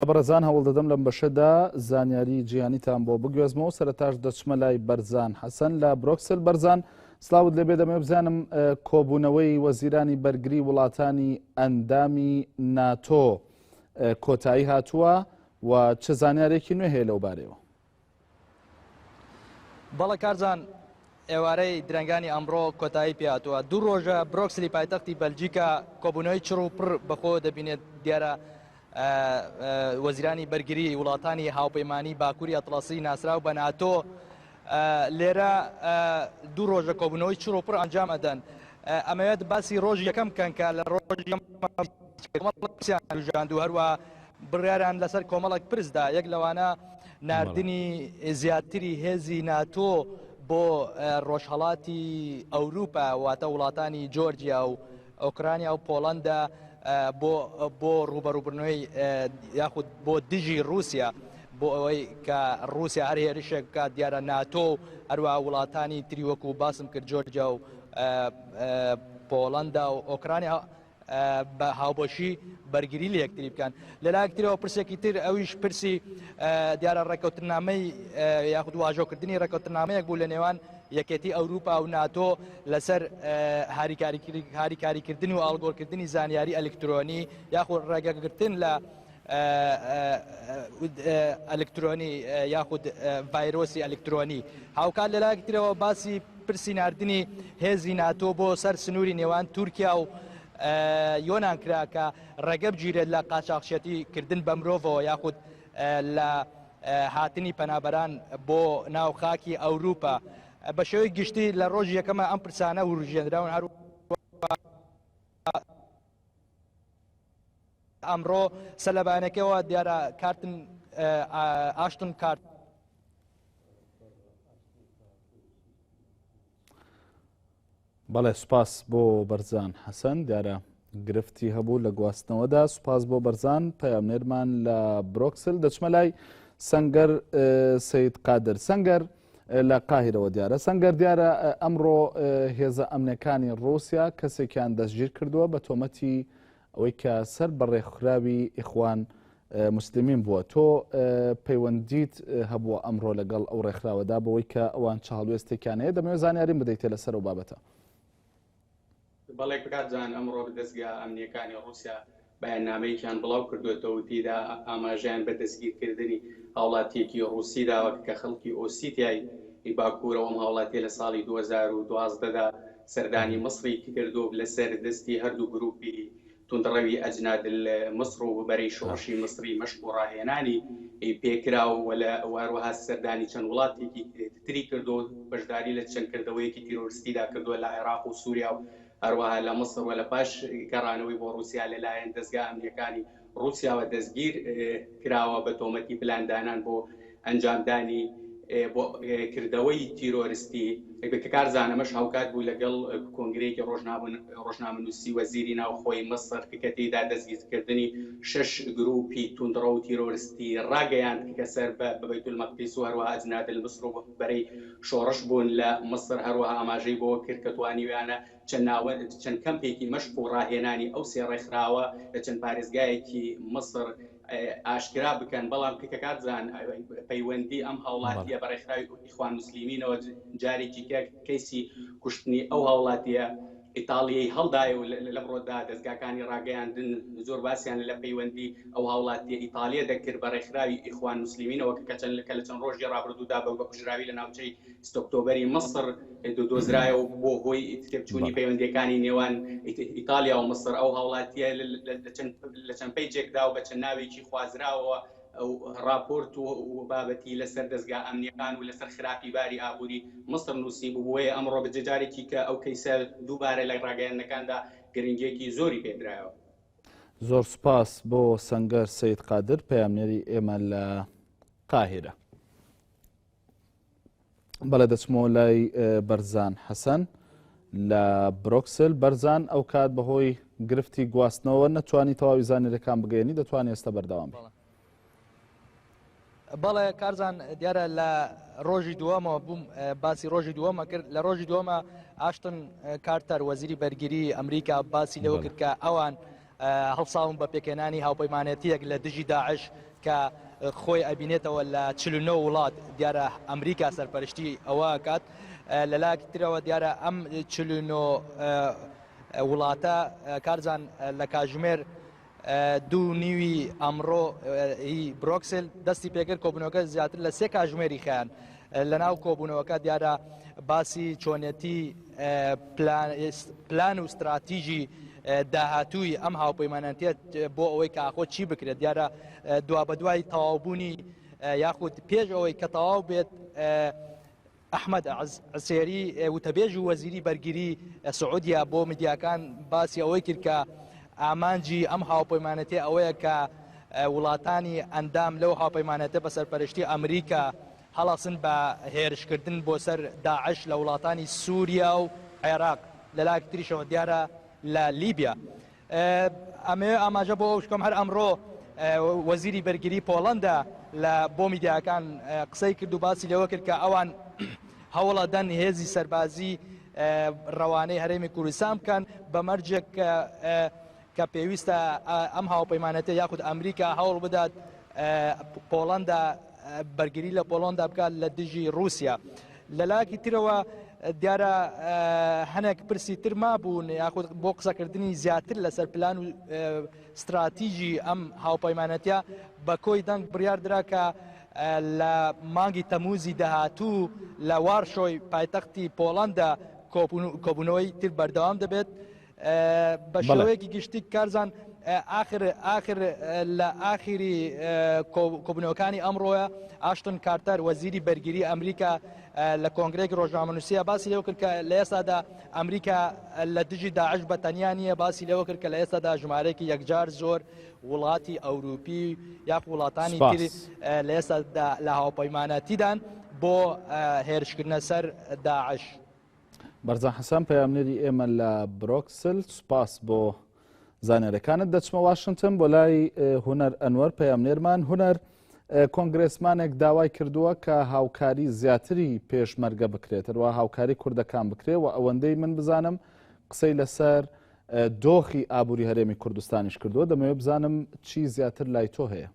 بەڕێزان هەوڵ دەدەم لەم بەشەدا زانیاری جیهانیتان بۆ بگوێزمەوە. سەرەتاش دەچمە لای بەرزان حەسەن لە بروکسل. بەرزان سلااوت لێبێ، دەمێ بزانم کۆبوونەوەی وەزیرانی بەرگری وڵاتانی ئەندامی ناتۆ کۆتایی هاتووە و چه زانیارێکی نوێ هەیە لەو بارەوە؟ بەڵێ کارزان، ئێوارەی درەنگانی ئەمڕۆ کۆتایی پێهاتووە. دوو ڕۆژە بروکسلی پایتەختی بەلجیکا کۆبوونەوەی چڕ و پڕ بەخۆ دەبینێت. دیارە وەزیرانی بەرگری وڵاتانی هاوپەیمانی باکووری ئەتڵەسی ناسراو بە ناتۆ لێرە دوو ڕۆژە کۆبوونەوەی چڕ و پڕ ئەنجام ئەدەن. ئەمەوێت باسی ڕۆژ یەکەم بکەن کە لە ڕۆژیان و هەروە بڕیاریان لەسەر کۆمەڵێک پرسدا. یەک لەوانە ناردنی زیاتری هێزی ناتۆ بۆ ڕۆژهەڵاتی ئەوروپا، واتە وڵاتانی جۆرجیا و ئۆکرانیا و پۆڵەندا بۆ ڕوبەڕووبردنەوەی یاخود بۆ دژی رووسیا، بۆ ئەوەی کە رووسیا هەر هێرشێک بکات. دیارە ناتۆ هەروە وڵاتانی تری وەکو باسم کرد جۆرجیا و پۆڵەندا و ئۆکرانیا بە هاوبەشی بەرگری لە یەکتری بکەن. لەلایەکترەوە پرسێکی تر ئەویش پرسی دیارە ڕێکەوتنامەی یاخود واژۆکردنی ڕێکەوتنامەیەک بوو لە نێوان یەکێتی ئەوروپا و ناتۆ لەسەر هاریکاریکردن و ئاڵگۆڕکردنی زانیاری ئەلکترۆنی یاخود ڕێگەگرتن لە ئەلکترۆنی یاخود ڤایرۆسی ئەلکترۆنی. هاوکات لەلایەکترەوە باسی پرسی ناردنی هێزی ناتۆ بۆ سەر سنووری نێوان تورکیا و یۆنان کرا کە ڕێگە بگیرێت لە قاچاقچێتی کردن بە مرۆڤەوە یاخود لە هاتنی پەنابەران بۆ ناو خاکی ئەوروپا. بە شێوەی گشتی لە ڕۆژ یەکەمە ئەم پرسانە وروژێنراون. هەروە ئەمڕۆ سەلەبانەکەەوە دیارە کارتن ئاشتن کارت بەڵێ سوپاس بۆ بەرزان حەسەن، دیارە گرفتی هەبوو لە گواستنەوەدا. سوپاس بۆ بەرزان پەیامنێرمان لە بروکسل. دەچمە لای سەنگەر سەید قادر. سەنگەر لە قاهیرەوە دیارە. سەنگەر دیارە ئەمڕۆ هێزە ئەمنەکانی ڕووسیا کەسێکیان دەستگیر کردووە بە تۆمەتی ئەوەی کە سەر بە ڕێکخراوی ئیخوان مسلمین بووە. تۆ پەیوەندیت هەبووە ئەمڕۆ لەگەڵ ئەو ڕێکخراوەدا بەوەی کە ئەوان چاڵوێستێکیان هەیە، دەمەوێت زانیاریم بدەیتێ لەسەر ئەو بابەتە. بەڵێ بکاتجان ئەمڕۆ دەستگا ئەمنیەکانی ڕووسیا بەیاننامەیەکیان بڵاو کردوێتەوە تێدا ئاماژیان بە دەستگیرکردنی هاوڵاتیەکی ڕووسی داوە کە خەڵکی ئۆسیتیای باکوورەوە ئەم هاوڵاتیە لە ساڵی 2012دا سەردانی مەسری کردو لەسەر دەستی هەردوو گروپی توندڕەوی ئەجناد مەسر و بەرەی شۆڕشی مەسری مەشق و ڕاهێنانی پێکراوە و هەروەها سەردانی چەند وڵاتێکی تری کردو، بەشداری لە چەند کردەوەیەکی تیرۆریستیدا کردووە لە عێراق و سووریا و هەروەها لە مەسر و لە پاش گەڕانەوەی بۆ رووسیا لەلایەن دەستگا ئەمنیەکانی رووسیاوە دەستگیر کراوە بە تۆمەتی پلاندانان بۆ ئەنجامدانی بۆ کردەوەی تیرۆریستی. کارزانەمەش هاوکات بوو لەگەڵ کۆنگرەیەکی ڕۆژنامەنووسی وەزیری ناوخۆی مەسر کە تێیدا دەستگیرکردنی 6 گروپی توندڕە و تیرۆریستی ڕاگەیاند کە سەر بە بەیتولمەقدیس و هەروەها ئەجناد مەسر و بەرەی شۆڕش بوون لە مەسر. هەروەها ئاماژەی بۆ کرد کە توانیویانە چەند کەمپێکی مەشق و ڕاهێنانی ئەو سێ ڕێکخراوە لە چەند پارێزگایەکی مەسر ئاشکرا بکەن. بەڵام کەکاتزان پەیوەندی ئەم هاوڵاتیە بە ڕێکخراوی ئیخوان موسلیمینەوە جارێکی کەیسی کوشتنی ئەو هاوڵاتیە ئیتاڵیای هەڵدایە و لە ڕۆدا دەستگاکانی ڕاگەیاندن زۆر باسییان لە پەیوەندی ئەو هاوڵاتیە ئیتالیا دەکرد بە ڕێکخراوی ئیخوان موسلیمینەوە کە لە چەند ڕۆژی ڕابردوودا بە کوژراوی لە ناوچەی ئۆکتۆبەری مەسر دۆزرایەوە بۆ هۆی تێکچوونی پەیوەندیەکانی نێوان ئیتالیا و مەسر. ئەو هاوڵاتیە لە چەند پەیجێکدا و بە چەند ناوێکی خوازراوەوە ئەو راپۆرت و بابەتی لەسەر دەستگا ئەمنیەکان و لەسەر خراپی باری ئابووری مەسر نووسی بووە. ئەمڕۆ بەجێجارێکی کە ئەو کەیسە دووبارە لە ڕاگەیاندنەکاندا گرنگێکی زۆری پێدرایەوە. زۆر سپاس بۆ سەنگەر سەید قادر پەیامنێری ئێمە لە قاهیرە. بەڵێ دەچمەوە لای بەرزان حەسەن لە بروکسل. بەرزان ئەو کات بەهۆی گرفتی گواستنەوە نەتوانی تەواوی زانیاریەکان بگەێنی، دەتوانێت ئێستا بەردەوام بێت. بەڵێ کارزان دیارە لە ڕۆژی دووەمەوە بووم باسی ڕۆژی دووەمە کرد. لە ڕۆژی دووەمە ئاشتن کارتەر وەزیری بەرگری ئەمریکا باسی لەوە کرد کە ئەوان هەڵساون بە پێکێنانی هاوپەیمانەتیەک لە دژی داعش کە خۆی ئەبینێتەوە لە 49 وڵات دیارە ئەمریکا سەرپەرشتی ئەوە کات لەلایەکی ترەوە دیارە ئەم 49 وڵاتە کارزان لە کاتژمێر 2 ئەمڕۆ هی برۆکسل دەستی پێکرد کۆبوونەوەکە زیاتر لە 3 کاتژمێری خیان لەناو کۆبوونەوەکە دیارە باسی چۆنیەتی پلان و استراتیژی داهاتووی ئەم هاوپەیمانەتیە بۆ ئەوەی کاخۆ چی بکرێت دیارە دوا بە دوای تەواوبوونی یاخود پێش ئەوەی کە تەواو بێت ئەحمەد عسێری وتەبێژ و وەزیری بەرگری سعودیا بۆ میدیاکان باسی ئەوەی کرد کە ئامانجی ئەم هاوپەیمانەتێ ئەوەیە کە وڵاتانی ئەندام لەو هاوپەیمانەتە بە سەرپەرشتی ئەمریکا هەڵاسن بە هێرشکردن بۆ سەر داعش لە وڵاتانی سووریا و عێراق لەلایەکی تریشەوە دیارە لە لیبیا ئەمێ ئاماژە بۆ ئەو شکۆم هەر ئەمڕۆ وەزیری بەرگری پۆڵەندا لە بۆ میدیاکان قسەی کرد و باسی لەوە کرد کە ئەوان هەوڵە دەن هێزی سەربازی ڕەوانەی هەرێمی کوردستان بکەن بە مەرجێک کە پێویستە ئەم هاوپەیمانەتە یاخود ئەمریکا هەوڵ بدات پۆڵەندا بەرگری لە پۆڵۆندا بکات لە دژی رووسیا لەلایەکی ترەوە دیارە هەنێک پرسی تر مابوون یاخود بۆ قسەکردنی زیاتر لەسەر پلان و استراتیژی ئەم هاوپەیمانەتە بە کۆی دەنگ بڕیار درا کە لە مانگی تەموزی داهاتوو لە وارشۆی پایتەختی پۆڵەندا کۆبوونەوەی تر بەردەوام دەبێت بە شێوەیەکی گشتی کارزان آخر لە ئاخری کۆبوونەوەکانی ئەمڕۆیە ئاشتن کارتەر وەزیری بەرگری ئەمریکا لە کۆنگرێکی ڕۆژنامەنووسیە باسی لەوە کرد کە لە ئێستادا ئەمریکا لە دژی داعش بە تەنیا نییە باسی لەوە کرد کە لە ئێستادا ژمارەیەکی یەکجار زۆر وڵاتی ئەوروپی یاخ وڵاتانی تر لە ئێستادا لە هاوپەیمانەتیدان بۆ هێرشکردنە سەر داعش. بەرزان حەسەن پەیامنێری ئێمە لە برۆکسل سوپاس بۆ زانێرەکانت دەچمە واشنگتن بۆ لای هونەر ئەنوەر پەیامنێرمان هونەر کۆنگرێسمانێک داوای کردووە کە هاوکاری زیاتری پێشمەرگە بکرێت هەروە هاوکاری کوردەکان بکرێت و ئەوەندەی من بزانم قسەی لەسەر دۆخی ئابووری هەرێمی کوردستانیش کردووە دەمەوێت بزانم چی زیاتر لای تۆ هەیە.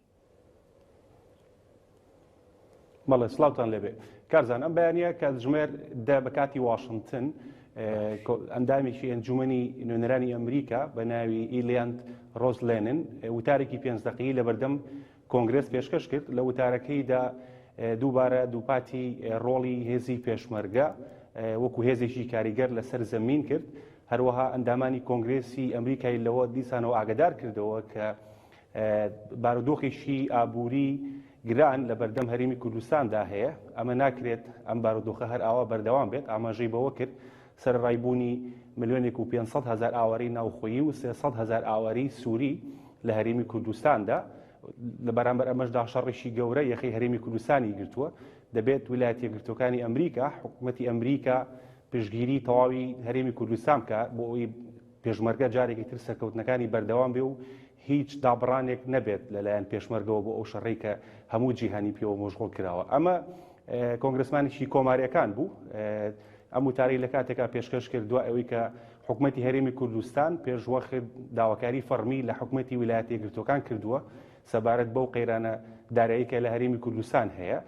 بەڵێ سڵاوتان لێبێ کارزان ئەم بەیانە کە ژمێر دە بە کاتی واشنگتن ئەندامێکی ئەنجومەنی نوێنەرانی ئەمریکا بە ناوی ئیلیاند ڕۆزلێنن وتارێکی 5 دقیقی لە بەردەم کۆنگرێس پێشکەش کرد لە وتارەکەیدا دووبارە دووپاتی ڕۆڵی هێزی پێشمەرگە وەکو هێزێکی کاریگەر لەسەر زەمین کرد هەروەها ئەندامانی کۆنگرێسی ئەمریکای لەوە دیسانەوە ئاگدار کردەوە کە بارودۆخێکی ئابووری گران لە بەردەم هەرێمی کوردستاندا هەیە ئەمە ناکرێت ئەم بارودۆخە هەر ئاوا بەردەوام بێت ئاماژەی بەوە کرد سەر ڕایبوونی 1,500,000 ئاواری ناوخۆیی و 300,000 ئاواری سووری لە هەرێمی کوردستاندا لە بەرامبەر ئەمەشدا شەڕێکی گەورە یەخی هەرێمی کوردستانی گرتووە دەبێت ویلایەتە یەکگرتوەکانی ئەمریکا حکوومەتی ئەمریکا پشتگیری تەواوی هەرێمی کوردستان بکە بۆ ئەوی پێشمەرگە جارێکی تر سەرکەوتنەکانی بەردەوام بێ و هیچ دابڕانێک نەبێت لەلایەن پێشمەرگەوە بۆ ئەو شەڕێی کە هەموو جیهانی پێوە مۆژغۆڵ کراوە ئەمە کۆنگرسمانێکی کۆماریەکان بوو ئەم وتارەی لە کاتێکا پێشکەش کرد دوای ئەوەی کە حکوومەتی هەرێمی کوردستان پێشوەخت داواکاری فەرمی لە حکوومەتی ویلایەتە یەکگرتوەکان کردووە سەبارەت بەو قەیرانە داراییکە لە هەرێمی کوردستان هەیە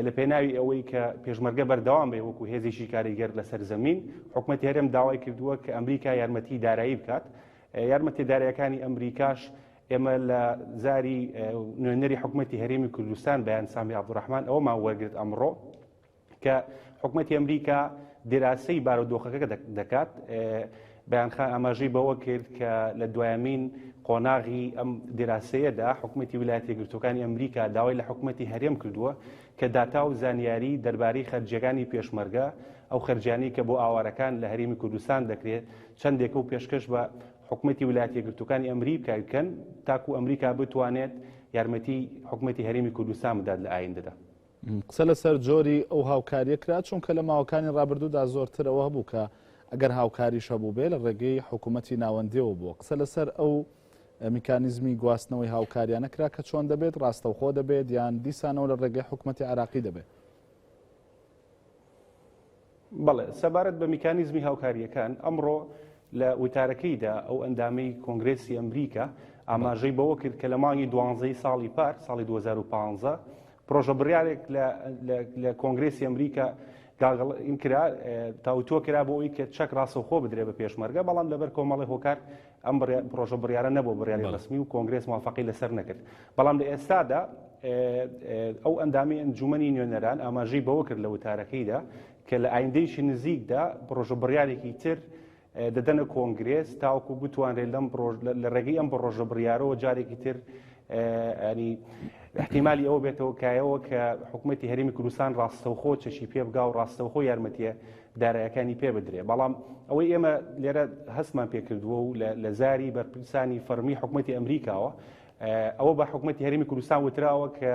لە پێناوی ئەوەی کە پێشمەرگە بەردەوام بێ وەکو هێزێکی کاریگەر لەسەر زەمین حکوومەتی هەرێم داوای کردووە کە ئەمریکا یارمەتی دارایی بکات یارمەتی داراییەکانی ئەمریکاش ئێمە لە زاری نوێنەری حکوومەتی هەرێمی کوردستان بەیان سامی عەبدوڕەحمان ئەومان وەرگرت ئەمڕۆ کە حکوومەتی ئەمریکا دراسی بارودۆخەکە دەکات بەیانخان ئاماژەی بەوە کرد کە لە دوایەمین قۆناغی ئەم دراسەیەدا حکوومەتی ویلایەتە یەکگرتوەکانی ئەمریکا داوای لە حکوومەتی هەرێم کردووە کە داتا و زانیاری دەربارەی خەرجیەکانی پێشمەرگە ئەو خەرجیانی کە بۆ ئاوارەکان لە هەرێمی کوردستان دەکرێت چەندێکە و پێشکەش بە حکوومەتی ویلایەتە یەکگرتوەکانی ئەمریکا بکەن تاکو ئەمریکا بتوانێت یارمەتی حکوومەتی هەرێمی کوردستان بدات لە ئایندەدا. قسە لەسەر جۆری ئەو هاوکاریە کرا چونکە لە ماوەکانی ڕابردوودا زۆرترەوە هەبوو کە ئەگەر هاوکاریش هەبوو بێ لە ڕێگەی حکوومەتی ناوەندیەوە بووە قسە لەسەر ئەو میکانیزمی گواستنەوەی هاوکاریانە کرا کە چۆن دەبێت ڕاستەوخۆ دەبێت یان دیسانەوە لە ڕێگەی حکوومەتی عراقی دەبێت. بەڵێ سەبارەت بە میکانیزمی هاوکاریەکان ئەمڕۆ لە وتارەکەیدا ئەو ئەندامەی کۆنگرێسی ئەمریکا ئاماژەی بەوە کرد کە لە مانگی 12 ساڵی پار ساڵی 2015 پرۆژە بڕیارێک لە کۆنگرێسی ئەمریکا این کرا تاوتووە کرا بۆ ئەوی کە چەک ڕاستەوخۆ بدرێ بە پێشمەرگە بەڵام لەبەر کۆمەڵی هۆکار ئەم پرۆژە بڕیارە نەبوو بڕیاری ڕسمی و کۆنگرێس موافقی لەسەر نەکرد بەڵام لە ئێستادا ئەو ئەندامی ئەنجومەنی نوێنەران ئاماژەی بەوە کرد لە وتارەکەیدا کە لە ئایندەیشی نزیکدا پرۆژە بڕیارێکی تر دەدەنە کۆنگرێس تاوەکو بتوانرێت لە ڕێگەی ئەم پرۆژە بڕیارەوە جارێکی تر ینی احتیمالی ئەوە بێتەوە کایەوە کە حکوومەتی هەرێمی کوردستان ڕاستەوخۆ چەشی پێ بگا و ڕاستەوخۆ یارمەتیە دارایەکانی پێ بدرێ بەڵام ئەوەی ئێمە لێرە هەستمان پێکردووە و لە زاری بەرپرسانی فەرمی حکوومەتی ئەمریکاوە ئەوە بە حکوومەتی هەرێمی کوردستان وتراوە کە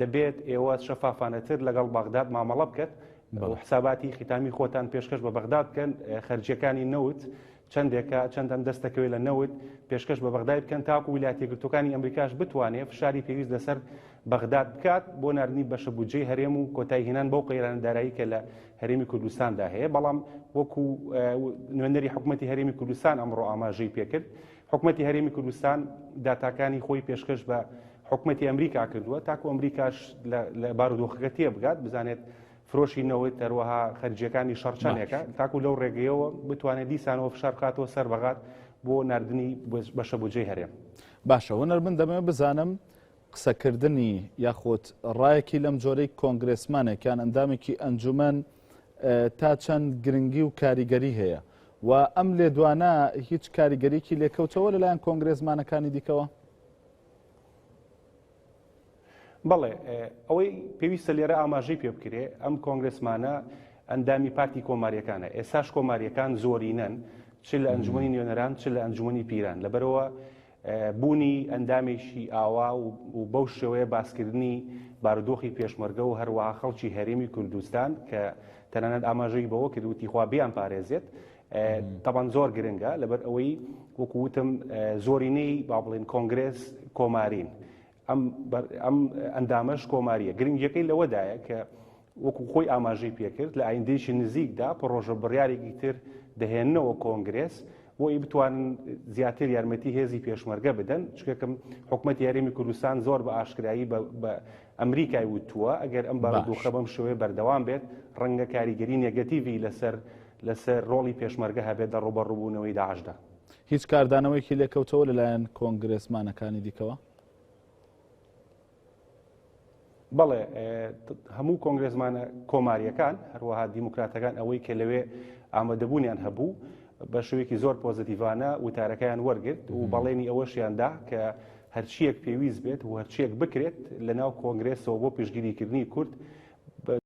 دەبێت ئێوە شەفافانەتر لەگەڵ بەغداد مامەڵە بکەت و حساباتی ختامی خۆتان پێشکەش بە بەغداد بکەن خەرجیەکانی نەوت چەندێکە چەندان دەستەکەوێت لە نەوت پێشکەش بە بەغداد بکەن تاکو ویلایەتە یەکگرتووەکانی ئەمریکاش بتوانێت فشاری پێویست لەسەر بەغداد بکات بۆ ناردنی بەشە بودجەی هەرێم و کۆتایی هێنان بەو قەیرانەدارایی کە لە هەرێمی کوردستاندا هەیە بەڵام وەکو نوێنەری حکوومەتی هەرێمی کوردستان ئەمڕۆ ئاماژەی پێکرد حکوومەتی هەرێمی کوردستان داتاکانی خۆی پێشکەش بە حکوومەتی ئەمریکا کردووە تاکو ئەمریکاش لە بارودۆخەکە تێ بگات بزانێت فرۆشی نەوەی تەروەها خەرجیەکانی شەڕچەنێکە تاکو لەو ڕێگەیەوە بتوانێت دیسانەوە فشار بکاتەوە سەر بەغات بۆ ناردنی بەشە بودجەی هەرێم باشە وەنەر من دەمەوێت بزانم قسەکردنی یاخۆت ڕایەکی لەم جۆرەی کۆنگرێسمانێکیان ئەندامێکی ئەنجومەن تا چەند گرنگی و کاریگەری هەیە و ئەم لێدوانە هیچ کاریگەریکی لێکەوتەوە لەلایەن کۆنگرێزمانەکانی دیکەوە؟ بەڵێ ئەوەی پێویستە لێرە ئاماژەی پێ بکرێ ئەم کۆنگرێسمانە ئەندامی پارتی کۆماریەکانە ئێساش کۆماریەکان زۆرینەن چ لە ئەنجومەنی نوێنەران چ لە ئەنجومەنی پیران لەبەرەوە بوونی ئەندامێکی ئاوا و بەو شێوەیە باسکردنی بارودۆخی پێشمەرگە و هەروەها خەڵکی هەرێمی کوردستان کە تەنانەت ئاماژەی بەوە کردوتی خوا بیان پارێزێت تەبان زۆر گرنگە لەبەر ئەوەی وەکووتم زۆرینەی با بڵێن کۆنگرێس کۆمارین ئەم ئەندامەش کۆماریە گرنگیەکەی لەوەدایە کە وەکو خۆی ئاماژەی پێکرد لە ئایندەیشی نزیکدا پرۆژە بڕیارێکی تر دەهێننەوە کۆنگرێس بۆی بتوانن زیاتر یارمەتی هێزی پێشمەرگە بدەن چکەکەم حکوومەتی هەرێمی کوردستان زۆر بە ئاشکرایی بە ئەمریکای وتووە ئەگەر ئەم بارودۆخە بەم شێوەیە بەردەوام بێت ڕەنگە کاریگەری نێگەتیڤی لەسەر ڕۆڵی پێشمەرگە هەبێت لە ڕوبەڕووبوونەوەی داعشدا هیچ کاردانەوەیکی لێکەوتەوە لەلایەن کۆنگرێسمانەکانی دیکەوە؟ بەڵێ هەموو کۆنگرێزمانە کۆماریەکان هەروەها دیموکراتەکان ئەوەی کە لەوێ ئامادەبوونیان هەبوو بە شێوەیەکی زۆر پۆزتیڤانە وتارەکەیان وەرگرت و بەڵێنی ئەوەشیاندا کە هەرچیەک پێویست بێت و هەرچیەک بکرێت لە ناو کۆنگرێسەوە بۆ پشتگیریکردنی کورد